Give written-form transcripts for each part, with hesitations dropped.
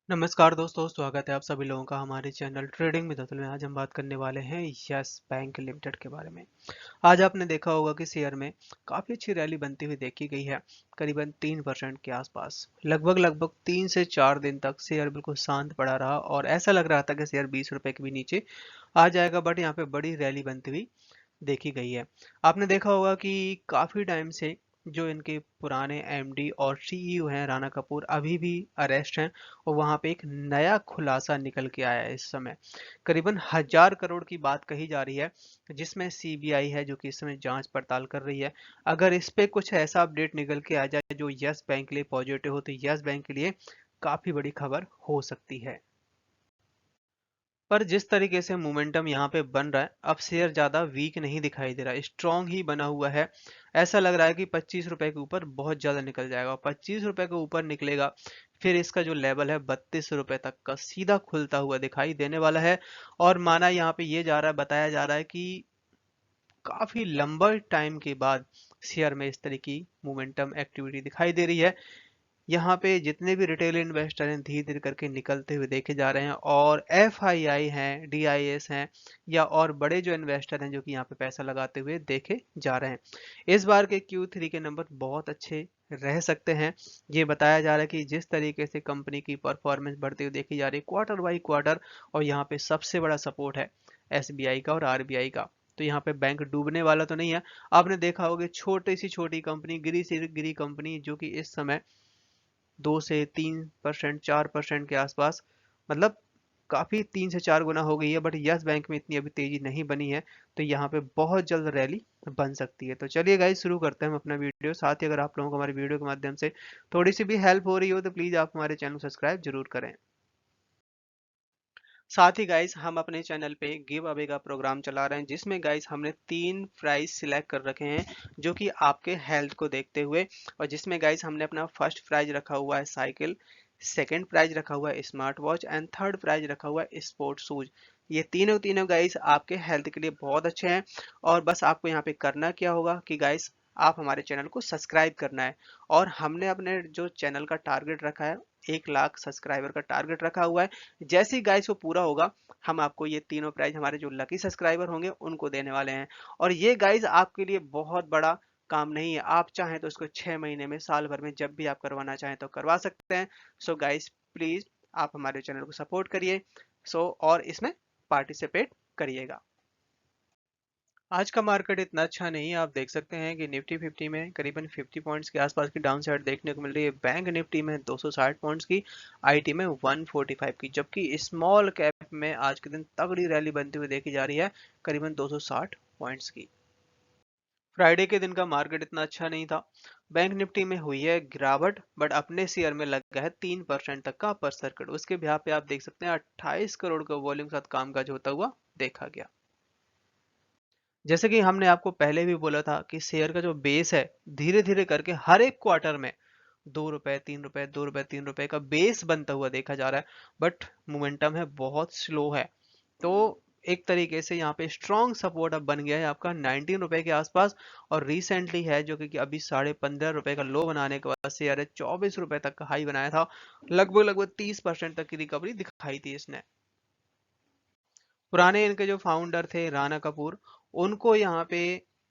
नमस्कार दोस्तों, स्वागत है आप सभी लोगों का हमारे चैनल ट्रेडिंग में दखल में। आज हम बात करने वाले हैं यस बैंक लिमिटेड के बारे में। आज आपने देखा होगा कि शेयर में काफ़ी अच्छी रैली बनती हुई देखी गई है, करीबन 3% के आसपास। लगभग लगभग 3 से 4 दिन तक शेयर बिल्कुल शांत पड़ा रहा और ऐसा लग रहा था कि शेयर 20 रुपए के भी नीचे आ जाएगा, बट यहाँ पे बड़ी रैली बनती हुई देखी गई है। आपने देखा होगा कि काफ़ी टाइम से जो इनके पुराने एमडी और सीईओ हैं राणा कपूर अभी भी अरेस्ट हैं, और वहाँ पे एक नया खुलासा निकल के आया है। इस समय करीबन 1000 करोड़ की बात कही जा रही है, जिसमें सीबीआई है जो कि इस समय जांच पड़ताल कर रही है। अगर इस पे कुछ ऐसा अपडेट निकल के आ जाए जो यस बैंक के लिए पॉजिटिव हो, तो यस बैंक के लिए काफ़ी बड़ी खबर हो सकती है। पर जिस तरीके से मोमेंटम यहाँ पे बन रहा है, अब शेयर ज़्यादा वीक नहीं दिखाई दे रहा है, स्ट्रॉन्ग ही बना हुआ है। ऐसा लग रहा है कि 25 रुपए के ऊपर बहुत ज़्यादा निकल जाएगा। 25 रुपए के ऊपर निकलेगा, फिर इसका जो लेवल है 32 रुपए तक का सीधा खुलता हुआ दिखाई देने वाला है। और माना यहाँ पे ये जा रहा है, बताया जा रहा है कि काफ़ी लंबा टाइम के बाद शेयर में इस तरह की मोमेंटम एक्टिविटी दिखाई दे रही है। यहाँ पे जितने भी रिटेल इन्वेस्टर हैं धीरे धीरे करके निकलते हुए देखे जा रहे हैं, और एफआईआई हैं, डीआईएस हैं, या और बड़े जो इन्वेस्टर हैं जो कि यहाँ पे पैसा लगाते हुए देखे जा रहे हैं। इस बार के Q3 के नंबर बहुत अच्छे रह सकते हैं। ये बताया जा रहा है कि जिस तरीके से कंपनी की परफॉर्मेंस बढ़ती हुई देखी जा रही है क्वार्टर बाई क्वार्टर, और यहाँ पे सबसे बड़ा सपोर्ट है एसबीआई का और आरबीआई का। तो यहाँ पे बैंक डूबने वाला तो नहीं है। आपने देखा होगा छोटी सी छोटी कंपनी, गिरी से गिरी कंपनी, जो कि इस समय 2 से 3%, 4% के आसपास, मतलब काफी 3 से 4 गुना हो गई है। बट यस बैंक में इतनी अभी तेजी नहीं बनी है, तो यहाँ पे बहुत जल्द रैली बन सकती है। तो चलिए गाइस, शुरू करते हैं हम अपना वीडियो। साथ ही अगर आप लोगों को हमारी वीडियो के माध्यम से थोड़ी सी भी हेल्प हो रही हो, तो प्लीज आप हमारे चैनल को सब्सक्राइब जरूर करें। साथ ही गाइस, हम अपने चैनल पे गिव अवे का प्रोग्राम चला रहे हैं, जिसमें गाइस हमने 3 प्राइज सिलेक्ट कर रखे हैं जो कि आपके हेल्थ को देखते हुए। और जिसमें गाइस हमने अपना फर्स्ट प्राइज रखा हुआ है साइकिल, सेकंड प्राइज रखा हुआ है smart watch, and third prize रखा हुआ है स्पोर्ट शूज। ये तीनों तीनों गाइस आपके हेल्थ के लिए बहुत अच्छे हैं। और बस आपको यहाँ पे करना क्या होगा कि गाइस, आप हमारे चैनल को सब्सक्राइब करना है। और हमने अपने जो चैनल का टारगेट रखा है, 1 लाख सब्सक्राइबर का टारगेट रखा हुआ है। जैसे ही गाइस वो पूरा होगा, हम आपको ये तीनों प्राइज हमारे जो लकी सब्सक्राइबर होंगे उनको देने वाले हैं। और ये गाइस आपके लिए बहुत बड़ा काम नहीं है। आप चाहें तो इसको 6 महीने में, साल भर में, जब भी आप करवाना चाहें तो करवा सकते हैं। सो गाइस, प्लीज आप हमारे चैनल को सपोर्ट करिए। और इसमें पार्टिसिपेट करिएगा। आज का मार्केट इतना अच्छा नहीं है। आप देख सकते हैं कि निफ्टी 50 में करीबन 50 पॉइंट्स के आसपास की डाउन साइड देखने को मिल रही है। बैंक निफ्टी में 260 पॉइंट्स की, आईटी में 145 की, जबकि स्मॉल कैप में आज के दिन तगड़ी रैली बनती हुई देखी जा रही है, करीबन 260 पॉइंट्स की। फ्राइडे के दिन का मार्केट इतना अच्छा नहीं था। बैंक निफ्टी में हुई है गिरावट, बट अपने शेयर में लग गया है 3% तक का अपर सर्किट। उसके ब्याह पे आप देख सकते हैं 28 करोड़ का वॉल्यूम के साथ कामकाज होता हुआ देखा गया। जैसे कि हमने आपको पहले भी बोला था कि शेयर का जो बेस है, धीरे धीरे करके हर एक क्वार्टर में 2 रुपए 3 रुपए, 2 रुपए 3 रुपए का बेस बनता हुआ देखा जा रहा है। बट मोमेंटम है बहुत स्लो है। तो एक तरीके से यहाँ पे स्ट्रॉन्ग सपोर्ट अब बन गया है आपका 19 रुपए के आसपास। और रिसेंटली है जो कि अभी 15.5 रुपए का लो बनाने के बाद शेयर है 24 रुपए तक का हाई बनाया था। लगभग लगभग 30% तक की रिकवरी दिखाई थी इसने। पुराने इनके जो फाउंडर थे राणा कपूर, उनको यहाँ पे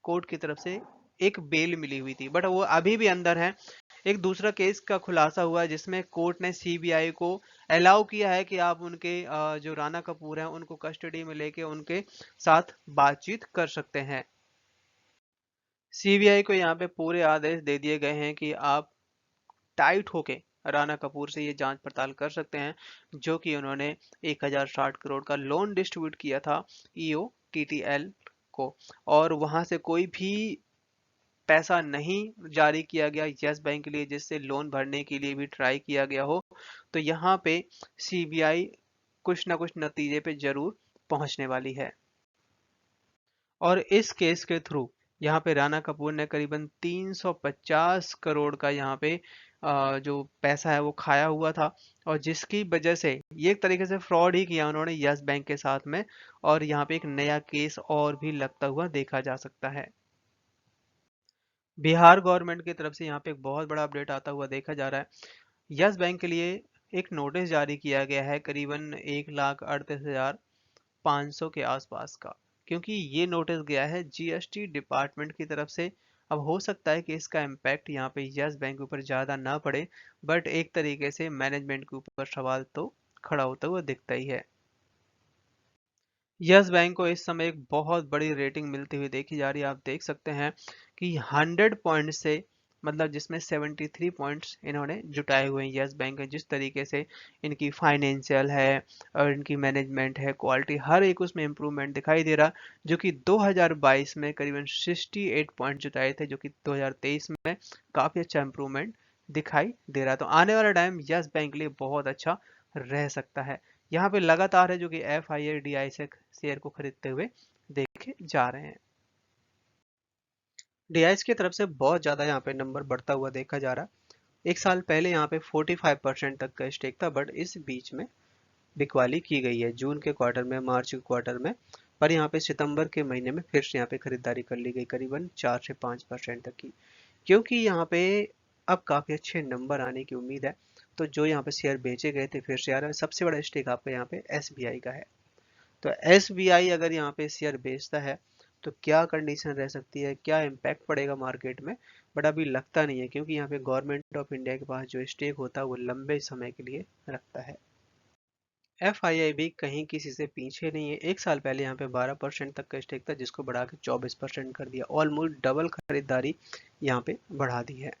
कोर्ट की तरफ से एक बेल मिली हुई थी, बट वो अभी भी अंदर हैं। एक दूसरा केस का खुलासा हुआ है, जिसमें कोर्ट ने सीबीआई को अलाउ किया है कि आप उनके जो राणा कपूर हैं उनको कस्टडी में लेके उनके साथ बातचीत कर सकते हैं। सीबीआई को यहाँ पे पूरे आदेश दे दिए गए हैं कि आप टाइट होके राणा कपूर से ये जांच पड़ताल कर सकते हैं, जो कि उन्होंने 1060 करोड़ का लोन डिस्ट्रीब्यूट किया था ईओ टीटीएल को। और वहां से कोई भी पैसा नहीं जारी किया गया यस बैंक के लिए, जिससे लोन भरने के लिए भी ट्राई किया गया हो। तो यहाँ पे सीबीआई कुछ ना कुछ नतीजे पे जरूर पहुंचने वाली है। और इस केस के थ्रू यहाँ पे राणा कपूर ने करीबन 350 करोड़ का यहाँ पे जो पैसा है वो खाया हुआ था। और जिसकी वजह से ये एक तरीके से फ्रॉड ही किया उन्होंने यस बैंक के साथ में। और यहाँ पे एक नया केस और भी लगता हुआ देखा जा सकता है। बिहार गवर्नमेंट की तरफ से यहाँ पे एक बहुत बड़ा अपडेट आता हुआ देखा जा रहा है। यस बैंक के लिए एक नोटिस जारी किया गया है करीबन 1,38,500 के आसपास का, क्योंकि ये नोटिस गया है जीएसटी डिपार्टमेंट की तरफ से। अब हो सकता है कि इसका इम्पैक्ट यहाँ पे यस बैंक के ऊपर ज़्यादा ना पड़े, बट एक तरीके से मैनेजमेंट के ऊपर सवाल तो खड़ा होता हुआ दिखता ही है। यस बैंक को इस समय एक बहुत बड़ी रेटिंग मिलती हुई देखी जा रही है। आप देख सकते हैं कि 100 पॉइंट से, मतलब जिसमें 73 पॉइंट्स इन्होंने जुटाए हुए हैं यस बैंक है। जिस तरीके से इनकी फाइनेंशियल है और इनकी मैनेजमेंट है, क्वालिटी, हर एक उसमें इम्प्रूवमेंट दिखाई दे रहा, जो कि 2022 में करीबन 68 पॉइंट जुटाए थे, जो कि 2023 में काफ़ी अच्छा इम्प्रूवमेंट दिखाई दे रहा। तो आने वाला टाइम यस बैंक के लिए बहुत अच्छा रह सकता है। यहाँ पे लगातार है जो कि F I I D I से शेयर को खरीदते हुए देखे जा रहे हैं। डीआईएस की तरफ से बहुत ज़्यादा यहाँ पे नंबर बढ़ता हुआ देखा जा रहा है। एक साल पहले यहाँ पे 45% तक का स्टेक था, बट इस बीच में बिकवाली की गई है जून के क्वार्टर में, मार्च के क्वार्टर में। पर यहाँ पे सितंबर के महीने में फिर से यहाँ पे खरीदारी कर ली गई करीबन 4 से 5% तक की, क्योंकि यहाँ पे अब काफ़ी अच्छे नंबर आने की उम्मीद है। तो जो यहाँ पे शेयर बेचे गए थे फिर से आ रहा है। सबसे बड़ा स्टेक आपका यहाँ पे एसबीआई का है। तो एसबीआई अगर यहाँ पे शेयर बेचता है तो क्या कंडीशन रह सकती है, क्या इम्पैक्ट पड़ेगा मार्केट में, बट अभी लगता नहीं है, क्योंकि यहाँ पे गवर्नमेंट ऑफ इंडिया के पास जो स्टेक होता है वो लंबे समय के लिए रखता है। एफआईआई भी कहीं किसी से पीछे नहीं है। एक साल पहले यहाँ पे 12% तक का स्टेक था, जिसको बढ़ा के 24% कर दिया। ऑलमोस्ट डबल खरीदारी यहाँ पे बढ़ा दी है।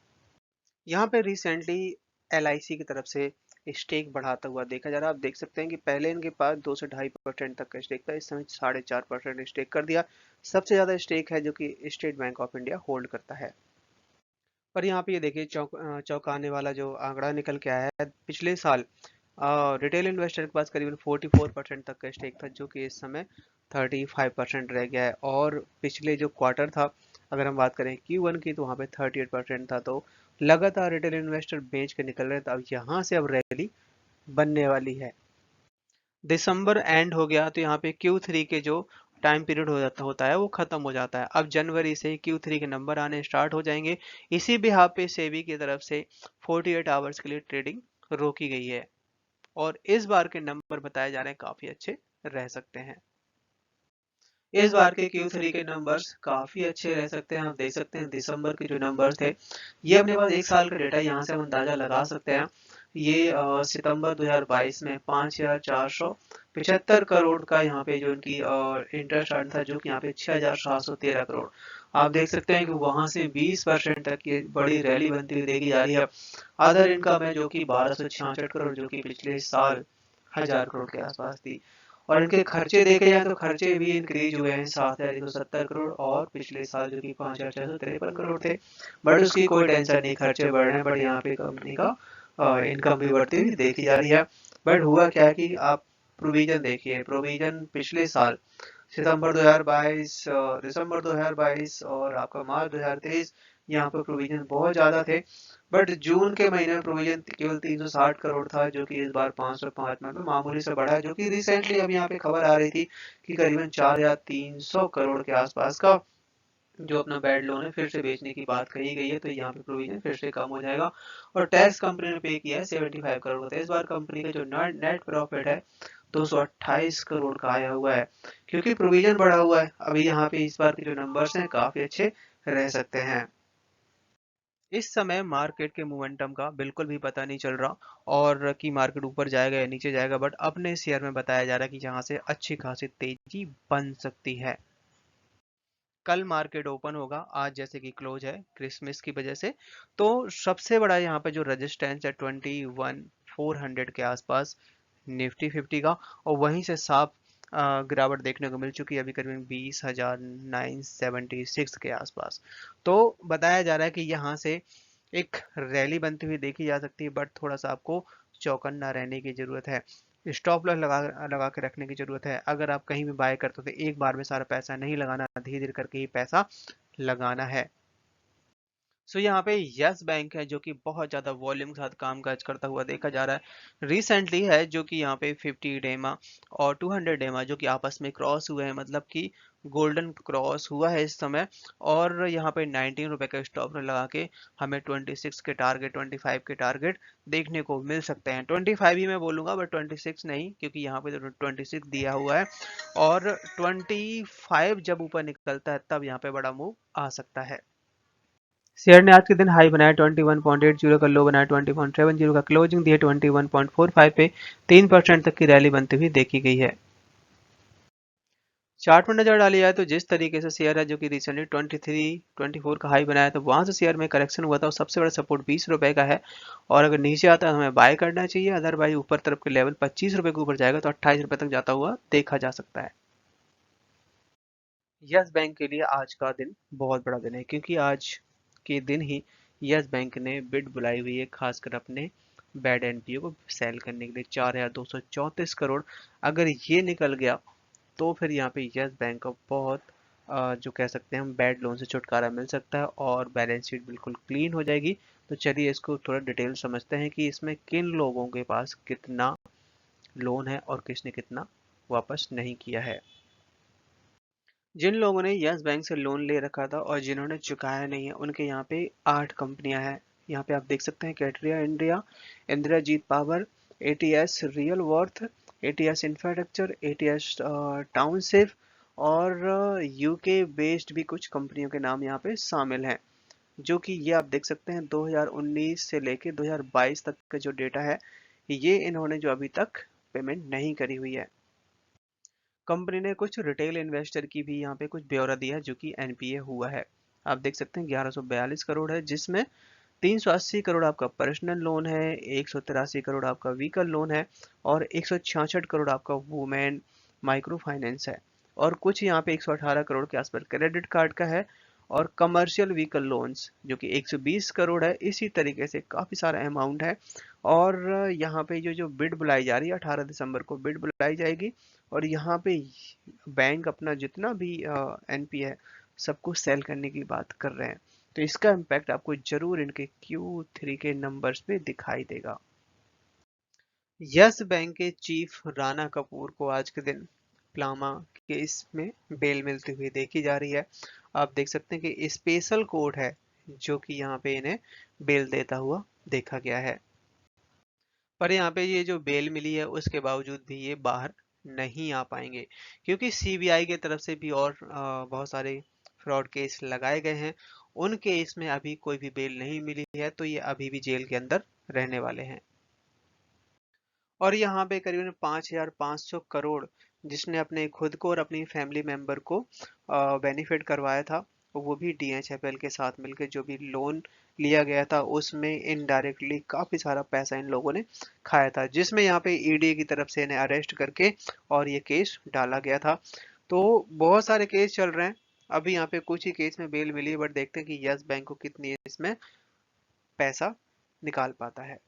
यहाँ पे रिसेंटली एलआईसी की तरफ से स्टेक बढ़ाता हुआ देखा जा रहा है। आप देख सकते हैं कि पहले इनके पास 2 से 2.5% तक का स्टेक था, इस समय 4.5% स्टेक कर दिया। सबसे ज्यादा स्टेक है जो कि state bank of India hold करता है। पर यहाँ पे ये देखिए चौंकाने वाला जो आंकड़ा निकल के आया है। पिछले साल रिटेल इन्वेस्टर के पास करीबन 44% तक का स्टेक था, जो कि इस समय 35% रह गया है। और पिछले जो क्वार्टर था, अगर हम बात करें Q1 की, तो वहाँ पे 38% था। तो लगातार रिटेल इन्वेस्टर बेच के निकल रहे थे। अब यहाँ से अब रैली बनने वाली है। दिसंबर एंड हो गया तो यहाँ पे Q3 के जो टाइम पीरियड होता है वो खत्म हो जाता है। अब जनवरी से Q3 के नंबर आने स्टार्ट हो जाएंगे। इसी बिहाफ पे सेबी की तरफ से 48 आवर्स के लिए ट्रेडिंग रोकी गई है, और इस बार के नंबर बताए जा रहे हैं काफी अच्छे रह सकते हैं। इस बार के Q3 के नंबर्स काफी अच्छे रह सकते हैं। आप देख सकते हैं दिसंबर के जो नंबर्स थे, ये अपने पास एक साल का डेटा, यहाँ से हम अंदाजा लगा सकते हैं। ये सितंबर 2022 में 5,475 करोड़ का यहाँ पे जो इनकी इंटरेस्ट अर्न था, जो कि यहाँ पे 6,713 करोड़। आप देख सकते हैं कि वहां से 20% तक की बड़ी रैली बनती हुई देखी जा रही है। अदर इनकम है जो कि 1266 करोड़, जो कि पिछले साल 1,000 करोड़ के आसपास थी। और इनके खर्चे देखे जाए तो खर्चे भी इंक्रीज हुए हैं, 7,170 करोड़, और पिछले साल जो कि 5,653 करोड़ थे। बट उसकी कोई टेंशन नहीं, खर्चे बढ़ रहे हैं, बट यहाँ पे कंपनी का इनकम भी बढ़ती हुई देखी जा रही है। बट हुआ क्या है कि आप प्रोविजन देखिए, प्रोविजन पिछले साल सितंबर 2022, दिसंबर 2022 और आपका मार्च 2023, यहाँ पर प्रोविजन बहुत ज़्यादा थे। बट जून के महीने में प्रोविजन केवल 360 करोड़ था, जो कि इस बार 505 में मामूली से बढ़ा है। जो कि रिसेंटली अब यहाँ पे खबर आ रही थी कि करीबन 4,300 करोड़ के आसपास का जो अपना बैड लोन है फिर से बेचने की बात कही गई है। तो यहाँ पे प्रोविजन फिर से कम हो जाएगा। और टैक्स कंपनी ने पे किया है 75 करोड़ का। इस बार कंपनी का जो नेट प्रॉफिट है 228 करोड़ का आया हुआ है, क्योंकि प्रोविजन बढ़ा हुआ है। अभी यहाँ पे इस बार के जो नंबर्स हैं काफी अच्छे रह सकते हैं। इस समय मार्केट के मोमेंटम का बिल्कुल भी पता नहीं चल रहा, और कि मार्केट ऊपर जाएगा या नीचे जाएगा, बट अपने शेयर में बताया जा रहा है कि यहाँ से अच्छी खासी तेजी बन सकती है। कल मार्केट ओपन होगा, आज जैसे कि क्लोज है क्रिसमस की वजह से, तो सबसे बड़ा यहाँ पे जो रेजिस्टेंस है 21,400 के आसपास निफ्टी 50 का, और वहीं से साफ गिरावट देखने को मिल चुकी है अभी करीबन 20,976 के आसपास। तो बताया जा रहा है कि यहाँ से एक रैली बनती हुई देखी जा सकती है, बट थोड़ा सा आपको चौकन्ना रहने की जरूरत है। स्टॉप लॉस लगा लगा के रखने की जरूरत है। अगर आप कहीं भी बाय करते हो तो एक बार में सारा पैसा नहीं लगाना, धीरे धीरे करके ही पैसा लगाना है। सो यहाँ पे यस बैंक है जो कि बहुत ज़्यादा वॉल्यूम के साथ कामकाज करता हुआ देखा जा रहा है। रिसेंटली है जो कि यहाँ पे 50 डेमा और 200 डेमा जो कि आपस में क्रॉस हुए हैं, मतलब कि गोल्डन क्रॉस हुआ है इस समय। और यहाँ पे 19 रुपए का स्टॉप लगा के हमें 26 के टारगेट, 25 के टारगेट देखने को मिल सकते हैं। 25 ही मैं बोलूँगा, बट 26 नहीं, क्योंकि यहाँ पे तो 26 दिया हुआ है। और 25 जब ऊपर निकलता है तब यहाँ पे बड़ा मूव आ सकता है। शेयर ने आज के दिन हाई बनाया 21.80 का, लो बनाया 20.70 का, क्लोजिंग दी है 21.45 पे। 3% तक की रैली बनती हुई देखी गई है। चार्ट में नजर डाली जाए तो जिस तरीके से शेयर है जो कि रिसेंटली 23-24 का हाई बनाया था, वहां से शेयर में करेक्शन हुआ था और सबसे बड़ा सपोर्ट 20 रुपए का है। और अगर नीचे आता है हमें बाय करना चाहिए, अदरवाइज ऊपर तरफ के लेवल 25 रुपए के ऊपर जाएगा तो 28 रुपए तक जाता हुआ देखा जा सकता है। यस बैंक के लिए आज का दिन बहुत बड़ा दिन है, क्योंकि आज के दिन ही यस बैंक ने बिड बुलाई हुई है, खासकर अपने बैड एनपीओ को सेल करने के लिए 4,234 करोड़। अगर ये निकल गया तो फिर यहाँ पे यस बैंक को बहुत जो कह सकते हैं हम बैड लोन से छुटकारा मिल सकता है और बैलेंस शीट बिल्कुल क्लीन हो जाएगी। तो चलिए इसको थोड़ा डिटेल समझते हैं कि इसमें किन लोगों के पास कितना लोन है और किसने कितना वापस नहीं किया है। जिन लोगों ने यस बैंक से लोन ले रखा था और जिन्होंने चुकाया नहीं है, उनके यहाँ पे 8 कंपनियां हैं। यहाँ पे आप देख सकते हैं कैटरिया India, Indirajit power, ATS real worth, ATS infrastructure, ATS township और यूके बेस्ड भी कुछ कंपनियों के नाम यहाँ पे शामिल हैं। जो कि ये आप देख सकते हैं 2019 से लेके 2022 तक का जो डेटा है, ये इन्होंने जो अभी तक पेमेंट नहीं करी हुई है। कंपनी ने कुछ रिटेल इन्वेस्टर की भी यहाँ पे कुछ ब्यौरा दिया है जो कि एनपीए हुआ है। आप देख सकते हैं 1142 करोड़ है, जिसमें 380 करोड़ आपका पर्सनल लोन है, 183 करोड़ आपका व्हीकल लोन है और 166 करोड़ आपका वुमेन माइक्रो फाइनेंस है। और कुछ यहाँ पे 118 करोड़ के आसपास क्रेडिट कार्ड का है और कमर्शियल व्हीकल लोन्स जो कि 120 करोड़ है। इसी तरीके से काफ़ी सारा अमाउंट है। और यहाँ पे जो जो बिड बुलाई जा रही है 18 दिसंबर को बिड बुलाई जाएगी और यहाँ पे बैंक अपना जितना भी एनपी है सबको सेल करने की बात कर रहे हैं। तो इसका इम्पैक्ट आपको जरूर इनके Q3 के नंबर्स पे दिखाई देगा। यस बैंक के चीफ राणा कपूर को आज के दिन प्लामा केस में बेल मिलती हुई देखी जा रही है। आप देख सकते हैं कि स्पेशल कोर्ट है जो कि यहाँ पे इन्हें बेल देता हुआ देखा गया है। पर यहाँ पे ये जो बेल मिली है उसके बावजूद भी ये बाहर नहीं आ पाएंगे, क्योंकि सीबीआई की तरफ से भी और बहुत सारे फ्रॉड केस लगाए गए हैं। उन केस में अभी कोई भी बेल नहीं मिली है, तो ये अभी भी जेल के अंदर रहने वाले हैं। और यहाँ पे करीबन 5,500 करोड़ जिसने अपने खुद को और अपनी फैमिली मेंबर को बेनिफिट करवाया था, वो भी डीएचएफएल के साथ मिलकर जो भी लोन लिया गया था उसमें इनडायरेक्टली काफी सारा पैसा इन लोगों ने खाया था, जिसमें यहाँ पे ईडी की तरफ से इन्हें अरेस्ट करके और ये केस डाला गया था। तो बहुत सारे केस चल रहे हैं। अभी यहाँ पे कुछ ही केस में बेल मिली है, बट देखते हैं कि यस बैंक को कितनी इसमें पैसा निकाल पाता है।